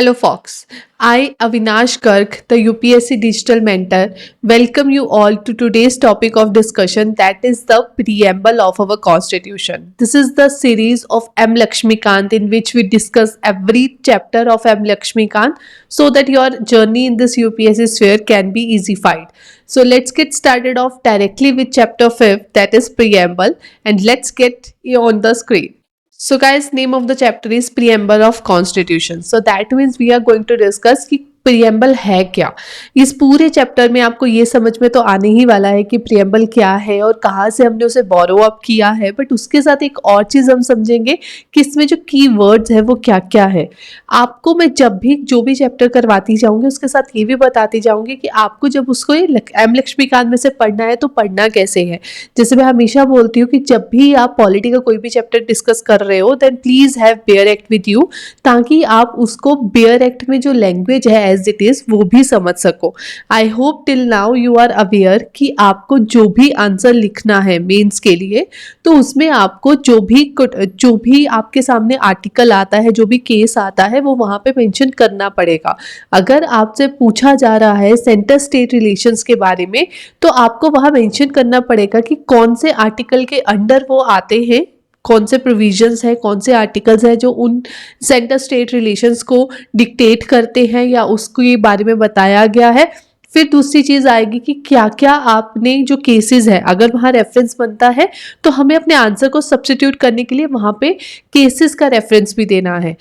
Hello, Fox. I, Avinash Garg, the UPSC Digital Mentor, welcome you all to today's topic of discussion, that is the preamble of our Constitution. This is the series of M. Lakshmikant in which we discuss every chapter of M. Lakshmikant so that your journey in this UPSC sphere can be easified. So let's get started off directly with chapter 5, that is preamble, and let's get on the screen. So guys, name of the chapter is preamble of constitution. So that means we are going to discuss कि preamble है क्या। इस पूरे chapter में आपको ये समझ में तो आने ही वाला है कि प्रियम्बल क्या है और कहाँ से हमने उसे बोरो अप किया है, बट उसके साथ एक और चीज़ हम समझेंगे कि इसमें जो की वर्ड्स है वो क्या क्या है। आपको मैं जब भी जो भी चैप्टर करवाती जाऊँगी उसके साथ ये भी बताती जाऊँगी कि आपको जब उसको एम लक्ष्मीकांत में से पढ़ना है तो पढ़ना कैसे है। जैसे मैं हमेशा बोलती हूँ कि जब भी आप पॉलिटी का कोई भी चैप्टर डिस्कस कर रहे हो then please have bear act with you, ताकि आप उसको बेयर एक्ट में जो लैंग्वेज है एज इट इज वो भी समझ सको। I hope till now you are aware कि आपको जो भी आंसर लिखना है मेंस के लिए तो उसमें आपको जो भी आपके सामने आर्टिकल आता है, जो भी केस आता है वो वहां पे मेंशन करना पड़ेगा। अगर आपसे पूछा जा रहा है सेंटर स्टेट रिलेशंस के बारे में तो आपको वहां मेंशन करना पड़ेगा कि कौन से आर्टिकल के अंडर वो आते हैं, कौन से प्रोविजंस है, कौन से आर्टिकल्स हैं जो उन सेंटर स्टेट रिलेशंस को डिक्टेट करते हैं या उसके बारे में बताया गया है। फिर दूसरी चीज़ आएगी कि क्या क्या आपने जो केसेस है, अगर वहाँ रेफरेंस बनता है तो हमें अपने आंसर को सब्स्टिट्यूट करने के लिए वहाँ पे केसेस का रेफरेंस भी देना है।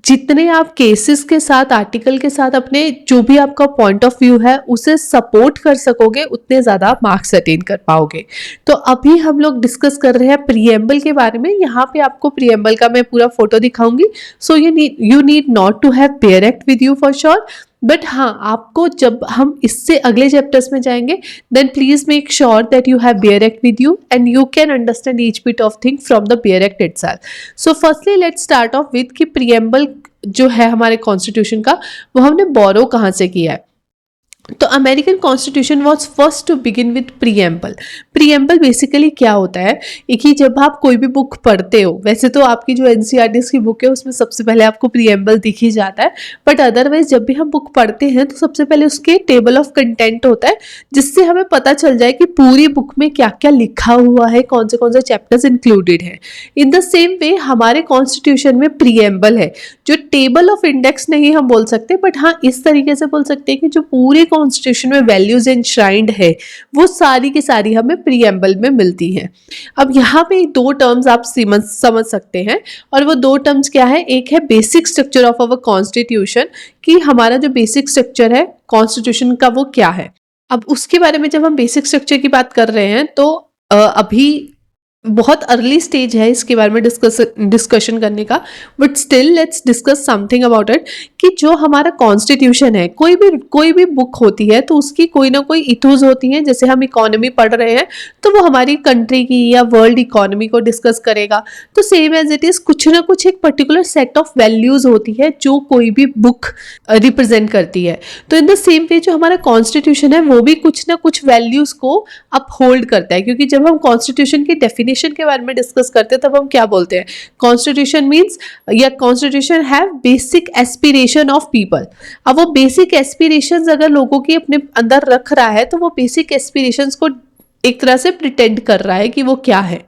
जितने आप केसेस के साथ, आर्टिकल के साथ अपने जो भी आपका पॉइंट ऑफ व्यू है उसे सपोर्ट कर सकोगे उतने ज़्यादा आप मार्क्स अटेन कर पाओगे। तो अभी हम लोग डिस्कस कर रहे हैं प्रियम्बल के बारे में। यहाँ पे आपको प्रियम्बल का मैं पूरा फोटो दिखाऊंगी। So you need not to have bear act with you for sure, but हाँ, आपको जब हम इससे अगले चैप्टर्स में जाएंगे then please make sure that you have bear act with you and you can understand each bit of thing from the bare act itself. So firstly let's start off with कि preamble जो है हमारे constitution का वो हमने बोरो कहाँ से किया है। तो American constitution was first to begin with preamble. Preamble basically क्या होता है, एक ही जब आप कोई भी बुक पढ़ते हो, वैसे तो आपकी जो एनसीईआरटी की बुक है उसमें सबसे पहले आपको प्रियम्बल दिख ही जाता है, बट अदरवाइज जब भी हम बुक पढ़ते हैं तो सबसे पहले उसके टेबल ऑफ कंटेंट होता है जिससे हमें पता चल जाए कि पूरी बुक में क्या क्या लिखा हुआ है, कौन से चैप्टर्स इंक्लूडेड है। इन द सेम वे हमारे कॉन्स्टिट्यूशन में प्रियम्बल है, जो टेबल ऑफ इंडेक्स नहीं हम बोल सकते, बट हाँ इस तरीके से बोल सकते हैं कि जो पूरे कॉन्स्टिट्यूशन में वैल्यूज एनश्राइंड है वो सारी की सारी हमें प्रियम्बल में मिलती हैं। अब यहाँ पे दो टर्म्स आप समझ सकते हैं और वो दो टर्म्स क्या है, एक है basic structure of our constitution, कि हमारा जो बेसिक स्ट्रक्चर है कॉन्स्टिट्यूशन का वो क्या है। अब उसके बारे में जब हम बेसिक स्ट्रक्चर की बात कर रहे हैं तो अभी बहुत अर्ली स्टेज है इसके बारे में डिस्कशन करने का, but still let's discuss something about it कि जो हमारा कॉन्स्टिट्यूशन है, कोई भी बुक होती है तो उसकी कोई ना कोई इथोज होती है। जैसे हम इकोनॉमी पढ़ रहे हैं तो वो हमारी कंट्री की या वर्ल्ड इकोनॉमी को डिस्कस करेगा, तो सेम एज इट इज कुछ ना कुछ एक पर्टिकुलर सेट ऑफ वैल्यूज होती है जो कोई भी बुक रिप्रेजेंट करती है। तो इन द सेम वे जो हमारा कॉन्स्टिट्यूशन है वो भी कुछ ना कुछ वैल्यूज को अपहोल्ड करता है, क्योंकि जब हम कॉन्स्टिट्यूशन की डेफिनेशन के बारे में डिस्कस करते हैं तब हम क्या बोलते हैं, कॉन्स्टिट्यूशन मीन्स या constitution have basic aspiration of people. अब वो बेसिक एस्पिरेशंस अगर लोगों की अपने अंदर रख रहा है तो वो बेसिक एस्पिरेशंस को एक तरह से प्रिटेंड कर रहा है कि वो क्या है।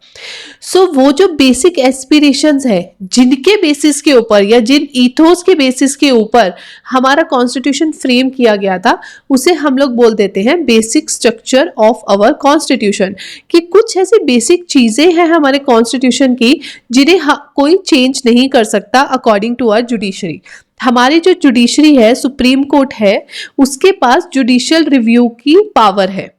सो वो जो बेसिक एस्पिरेशंस है जिनके बेसिस के ऊपर या जिन ईथोस के बेसिस के ऊपर हमारा कॉन्स्टिट्यूशन फ्रेम किया गया था उसे हम लोग बोल देते हैं basic structure of our constitution. कि कुछ ऐसी बेसिक चीजें हैं हमारे कॉन्स्टिट्यूशन की जिन्हें कोई चेंज नहीं कर सकता अकॉर्डिंग टू आवर जुडिशरी। हमारी जो जुडिशरी है, सुप्रीम कोर्ट है, उसके पास जुडिशियल रिव्यू की पावर है।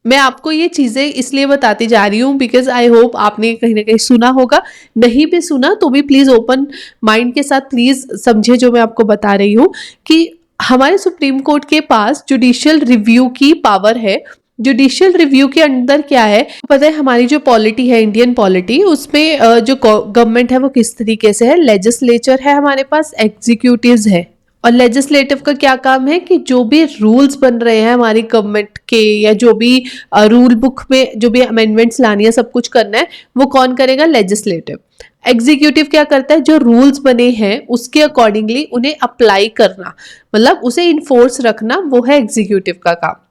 मैं आपको ये चीज़ें इसलिए बताती जा रही हूँ बिकॉज आई होप आपने कहीं ना कहीं सुना होगा, नहीं भी सुना तो भी प्लीज़ ओपन माइंड के साथ प्लीज़ समझे जो मैं आपको बता रही हूँ कि हमारे सुप्रीम कोर्ट के पास जुडिशियल रिव्यू की पावर है। जुडिशियल रिव्यू के अंदर क्या है पता है, हमारी जो पॉलिटी है, इंडियन पॉलिटी, उसमें जो गवर्नमेंट है वो किस तरीके से है। लेजिस्लेचर है हमारे पास, एग्जीक्यूटिव्स है, और लेजिस्लेटिव का क्या काम है कि जो भी रूल्स बन रहे हैं हमारी गवर्नमेंट के या जो भी रूल बुक में जो भी अमेंडमेंट्स लानी है सब कुछ करना है वो कौन करेगा, लेजिस्लेटिव। एग्जीक्यूटिव क्या करता है, जो रूल्स बने हैं उसके अकॉर्डिंगली उन्हें अप्लाई करना, मतलब उसे इन्फोर्स रखना, वो है एग्जीक्यूटिव का काम।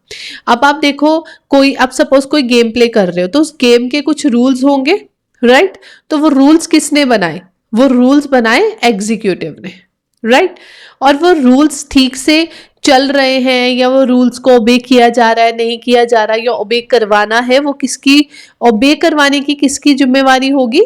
अब आप देखो, कोई आप सपोज कोई गेम प्ले कर रहे हो तो उस गेम के कुछ रूल्स होंगे, राइट? तो वो रूल्स किसने बनाए? वो रूल्स बनाए एग्जीक्यूटिव ने, राइट? और वो रूल्स ठीक से चल रहे हैं या वो रूल्स को ओबे किया जा रहा है, नहीं किया जा रहा है, या ओबे करवाना है, वो किसकी, ओबे करवाने की किसकी जिम्मेवारी होगी?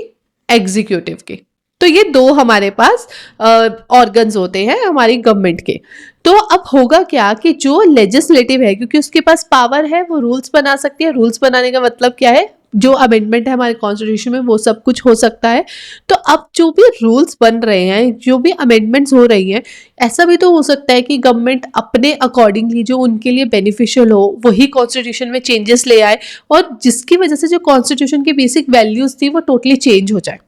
एग्जीक्यूटिव की। तो ये दो हमारे पास ऑर्गन्स होते हैं हमारी गवर्नमेंट के। तो अब होगा क्या कि जो लेजिस्लेटिव है, क्योंकि उसके पास पावर है, वो रूल्स बना सकती है। रूल्स बनाने का मतलब क्या है, जो अमेंडमेंट है हमारे कॉन्स्टिट्यूशन में वो सब कुछ हो सकता है। तो अब जो भी रूल्स बन रहे हैं, जो भी अमेंडमेंट्स हो रही हैं, ऐसा भी तो हो सकता है कि गवर्नमेंट अपने अकॉर्डिंगली जो उनके लिए बेनिफिशियल हो वही कॉन्स्टिट्यूशन में चेंजेस ले आए, और जिसकी वजह से जो कॉन्स्टिट्यूशन की बेसिक वैल्यूज थी वो टोटली चेंज हो जाए।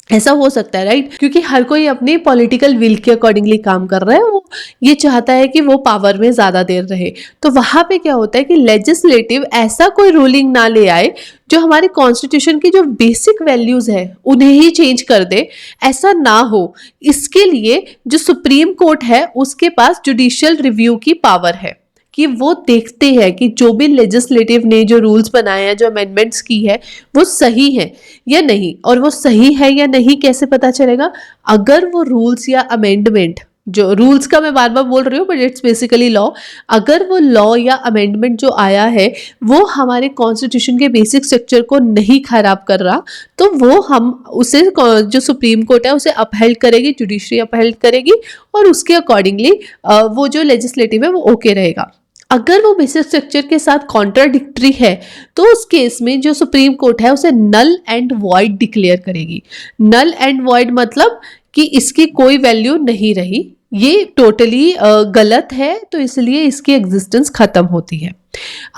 ऐसा हो सकता है, राइट? क्योंकि हर कोई अपनी पॉलिटिकल विल के अकॉर्डिंगली काम कर रहा है, वो ये चाहता है कि वो पावर में ज्यादा देर रहे। तो वहां पे क्या होता है कि लेजिस्लेटिव ऐसा कोई रूलिंग ना ले आए जो हमारे कॉन्स्टिट्यूशन की जो बेसिक वैल्यूज है उन्हें ही चेंज कर दे, ऐसा ना हो। इसके लिए जो सुप्रीम कोर्ट है उसके पास जुडिशियल रिव्यू की पावर है कि वो देखते हैं कि जो भी लेजिस्लेटिव ने जो रूल्स बनाए हैं, जो अमेंडमेंट्स की है, वो सही है या नहीं। और वो सही है या नहीं कैसे पता चलेगा? अगर वो रूल्स या अमेंडमेंट, जो रूल्स का मैं बार बार बोल रही हूँ बट इट्स बेसिकली लॉ, अगर वो लॉ या अमेंडमेंट जो आया है वो हमारे कॉन्स्टिट्यूशन के बेसिक स्ट्रक्चर को नहीं खराब कर रहा, तो वो हम उसे, जो सुप्रीम कोर्ट है उसे अपहेल्ड करेगी, जुडिशरी अपहेल्ड करेगी, और उसके अकॉर्डिंगली वो जो लेजिस्लेटिव है वो ओके रहेगा। अगर वो बेसिक स्ट्रक्चर के साथ कॉन्ट्राडिक्टरी है तो उस केस में जो सुप्रीम कोर्ट है उसे नल एंड वॉइड डिक्लेयर करेगी। नल एंड वॉइड मतलब कि इसकी कोई वैल्यू नहीं रही, ये टोटली गलत है, तो इसलिए इसकी एग्जिस्टेंस खत्म होती है।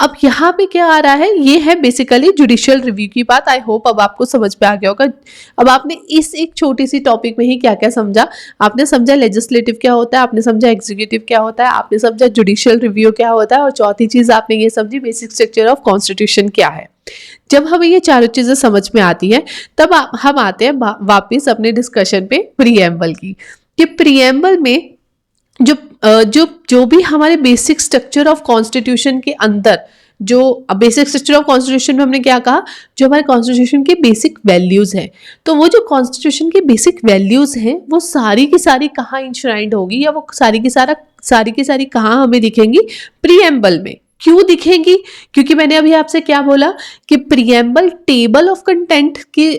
अब यहाँ पे क्या आ रहा है, ये है बेसिकली जुडिशियल रिव्यू की बात। आई होप अब आपको समझ में आ गया होगा। अब आपने इस एक छोटी सी टॉपिक में ही क्या क्या समझा। आपने समझा लेजिस्लेटिव क्या होता है, आपने समझा एग्जीक्यूटिव क्या होता है, आपने समझा जुडिशियल रिव्यू क्या होता है, और चौथी चीज आपने ये समझी बेसिक स्ट्रक्चर ऑफ कॉन्स्टिट्यूशन क्या है। जब हमें ये चारों चीजें समझ में आती है तब हम आते हैं वापिस अपने डिस्कशन पे प्रीएम्बल की। कि प्रीएम्बल में जो जो भी हमारे बेसिक स्ट्रक्चर ऑफ कॉन्स्टिट्यूशन के अंदर, जो बेसिक स्ट्रक्चर ऑफ कॉन्स्टिट्यूशन में हमने क्या कहा, जो हमारे कॉन्स्टिट्यूशन की बेसिक वैल्यूज हैं, तो वो जो कॉन्स्टिट्यूशन की बेसिक वैल्यूज हैं वो सारी की सारी कहाँ इंश्राइंड होगी, या वो सारी की सारी कहाँ हमें दिखेंगी? प्रीएम्बल में। क्यों दिखेंगी? क्योंकि मैंने अभी आपसे क्या बोला कि प्रीएम्बल टेबल ऑफ कंटेंट की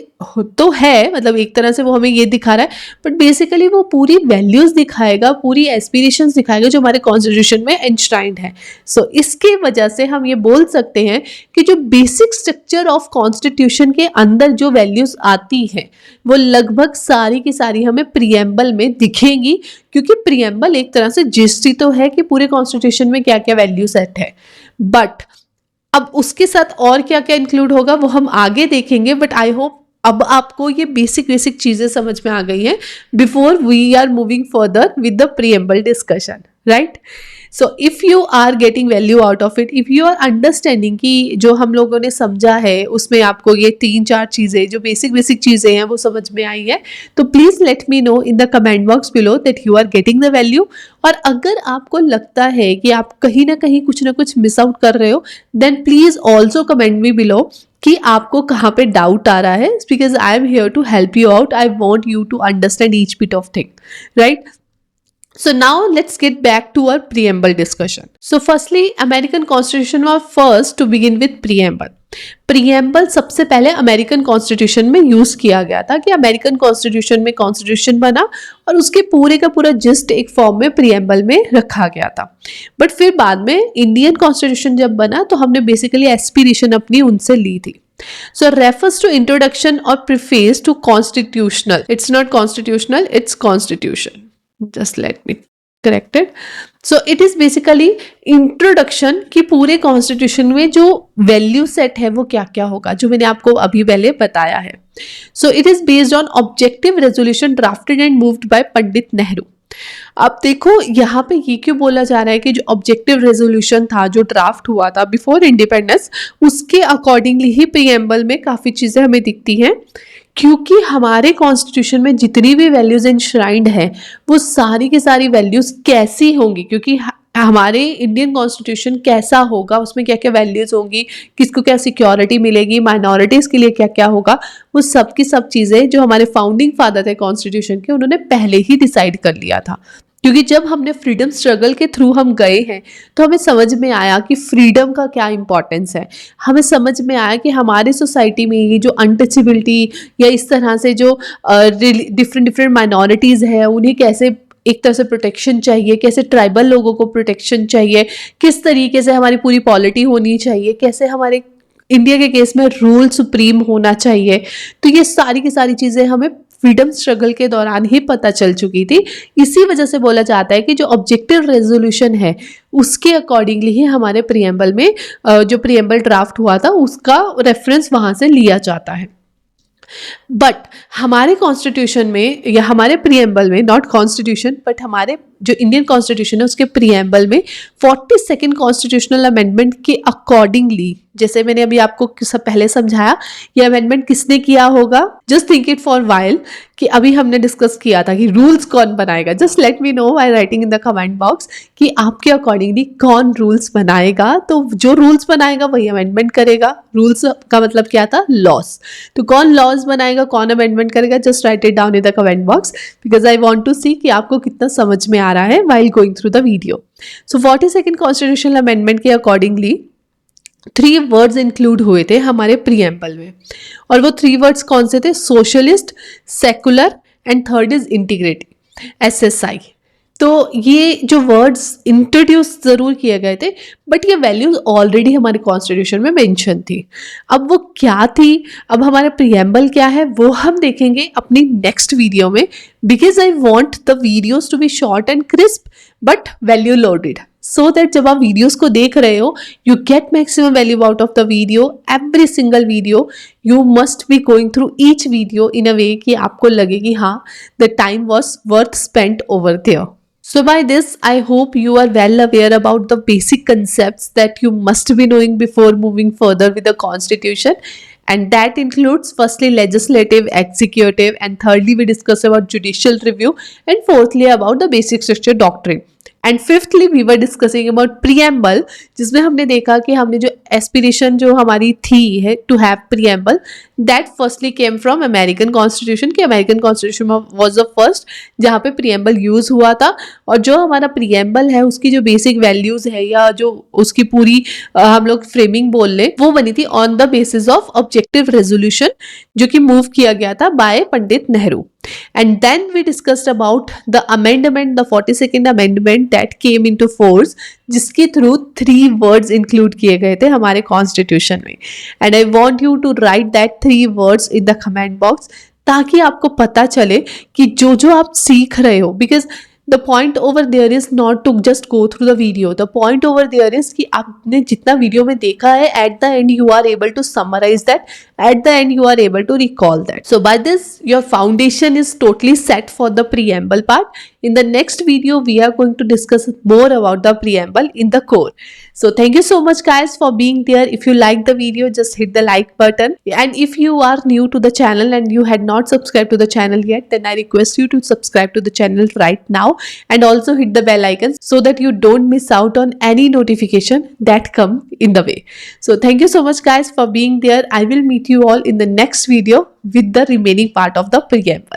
तो है, मतलब एक तरह से वो हमें ये दिखा रहा है, बट बेसिकली वो पूरी वैल्यूज दिखाएगा, पूरी एस्पिरेशंस दिखाएगा जो हमारे कॉन्स्टिट्यूशन में एनश्राइंड है। सो इसके वजह से हम ये बोल सकते हैं कि जो बेसिक स्ट्रक्चर ऑफ कॉन्स्टिट्यूशन के अंदर जो वैल्यूज आती हैं वो लगभग सारी की सारी हमें प्रीएम्बल में दिखेंगी, क्योंकि प्रीएम्बल एक तरह से जिस्टी तो है कि पूरे कॉन्स्टिट्यूशन में क्या क्या वैल्यू सेट है। बट अब उसके साथ और क्या क्या इंक्लूड होगा वो हम आगे देखेंगे। बट आई होप अब आपको ये बेसिक चीजें समझ में आ गई हैं before we are moving further with the preamble discussion, right? So if you are getting value out of it, if you are understanding कि जो हम लोगों ने समझा है उसमें आपको ये 3-4 चीजें जो बेसिक चीजें हैं वो समझ में आई है, तो please let me know in the comment box below that you are getting the value. और अगर आपको लगता है कि आप कहीं ना कुछ मिस आउट कर रहे हो, then please also comment me below कि आपको कहाँ पे डाउट आ रहा है, because I am here to help you out. I want you to understand each bit of thing, right? So now let's get back to our preamble discussion. So firstly, American Constitution was first to begin with preamble. Preamble सबसे पहले American constitution में use किया गया था कि American constitution में constitution बना और उसके पूरे का पूरा जिस्ट एक फॉर्म में प्रीएम्बल में रखा गया था। बट फिर बाद में इंडियन कॉन्स्टिट्यूशन जब बना तो हमने बेसिकली एस्पिरेशन अपनी उनसे ली थी। So refers to introduction or preface to constitutional. It's not constitutional, it's constitution. Just let me correct it. So it is basically introduction कि पूरे कॉन्स्टिट्यूशन में जो वैल्यू सेट है वो क्या क्या होगा, जो मैंने आपको अभी पहले बताया है। So it is based on objective resolution drafted and moved by Pandit Nehru. अब देखो यहाँ पे ये क्यों बोला जा रहा है कि जो ऑब्जेक्टिव रेजोल्यूशन था जो ड्राफ्ट हुआ था बिफोर इंडिपेंडेंस, उसके अकॉर्डिंगली ही प्रीएम्बल में काफ़ी चीज़ें हमें दिखती हैं। क्योंकि हमारे कॉन्स्टिट्यूशन में जितनी भी वैल्यूज इंश्राइंड है वो सारी की सारी वैल्यूज कैसी होंगी, क्योंकि हमारे इंडियन कॉन्स्टिट्यूशन कैसा होगा, उसमें क्या क्या वैल्यूज होंगी, किसको क्या सिक्योरिटी मिलेगी, माइनॉरिटीज के लिए क्या क्या होगा, वो सब की सब चीजें जो हमारे फाउंडिंग फादर थे कॉन्स्टिट्यूशन के, उन्होंने पहले ही डिसाइड कर लिया था। क्योंकि जब हमने फ्रीडम स्ट्रगल के थ्रू हम गए हैं तो हमें समझ में आया कि फ्रीडम का क्या इंपॉर्टेंस है। हमें समझ में आया कि हमारी सोसाइटी में ये जो अनटचेबिलिटी या इस तरह से जो डिफरेंट डिफरेंट माइनॉरिटीज़ है उन्हें कैसे एक तरह से प्रोटेक्शन चाहिए, कैसे ट्राइबल लोगों को प्रोटेक्शन चाहिए, किस तरीके से हमारी पूरी पॉलिटी होनी चाहिए, कैसे हमारे इंडिया के केस में रूल सुप्रीम होना चाहिए। तो ये सारी की सारी चीज़ें हमें फ्रीडम स्ट्रगल के दौरान ही पता चल चुकी थी। इसी वजह से बोला जाता है कि जो ऑब्जेक्टिव रेजोल्यूशन है उसके अकॉर्डिंगली ही हमारे प्रियम्बल में जो प्रियम्बल ड्राफ्ट हुआ था उसका रेफरेंस वहाँ से लिया जाता है। बट हमारे कॉन्स्टिट्यूशन में या हमारे प्रियम्बल में, नॉट कॉन्स्टिट्यूशन बट हमारे जो इंडियन कॉन्स्टिट्यूशन है उसके प्रियम्बल में 42nd कॉन्स्टिट्यूशनल अमेंडमेंट के अकॉर्डिंगली, जैसे मैंने अभी आपको सब पहले समझाया, ये अमेंडमेंट किसने किया होगा, just think it for while, कि अभी हमने डिस्कस किया था कि रूल्स कौन बनाएगा। Just let me no by writing in the comment box कि आपके अकॉर्डिंगली कौन रूल्स बनाएगा। तो जो रूल्स बनाएगा वही अमेंडमेंट करेगा। रूल्स का मतलब क्या था, लॉस। तो कौन लॉस बनाएगा, कौन अमेंडमेंट करेगा, just write it down in the comment box because I want to see कि आपको कितना समझ में आ रहा है while going through the video. So 42nd constitutional amendment के अकॉर्डिंगली 3 वर्ड्स इंक्लूड हुए थे हमारे प्रियम्बल में, और वो 3 वर्ड्स कौन से थे, socialist, secular and third is integrative, SSI। तो ये जो वर्ड्स इंट्रोड्यूस जरूर किए गए थे बट ये वैल्यूज ऑलरेडी हमारे कॉन्स्टिट्यूशन में मेंशन थी। अब वो क्या थी, अब हमारा प्रियम्बल क्या है, वो हम देखेंगे अपनी नेक्स्ट वीडियो में, because I want the videos to be short and crisp but value loaded, so that जब आप वीडियोस को देख रहे हो you get maximum value out of the video. Every single video you must be going through each video in a way कि आपको लगे कि हाँ the time was worth spent over there. So by this, I hope you are well aware about the basic concepts that you must be knowing before moving further with the constitution. And that includes firstly legislative, executive, and thirdly we discuss about judicial review, and fourthly about the basic structure doctrine. And fifthly we were discussing about preamble, जिसमें हमने देखा कि हमने जो aspiration जो हमारी थी है to have preamble, that firstly came from American constitution, कि American constitution was the first जहाँ पे प्रियम्बल यूज हुआ था। और जो हमारा प्रियम्बल है उसकी जो बेसिक वैल्यूज है या जो उसकी पूरी हम लोग फ्रेमिंग बोल लें, वो बनी थी on the basis of objective resolution जो कि मूव किया गया था by Pandit Nehru. And then we discussed about the amendment, the 42nd amendment that came into force, जिसके थ्रू 3 words include किए गए थे हमारे कॉन्स्टिट्यूशन में। And I want you to write that 3 words in the comment box ताकि आपको पता चले कि जो आप सीख रहे हो, because the point over there is not to just go through the video. The point over there is कि आपने जितना वीडियो में देखा है at the end you are able to summarize that, at the end you are able to recall that. So by this your foundation is totally set for the preamble part. In the next video we are going to discuss more about the preamble in the core. So thank you so much guys for being there. If you like the video, just hit the like button, and if you are new to the channel and you had not subscribed to the channel yet, then I request you to subscribe to the channel right now and also hit the bell icon so that you don't miss out on any notification that come in the way. So thank you so much guys for being there. I will meet you all in the next video with the remaining part of the preamble.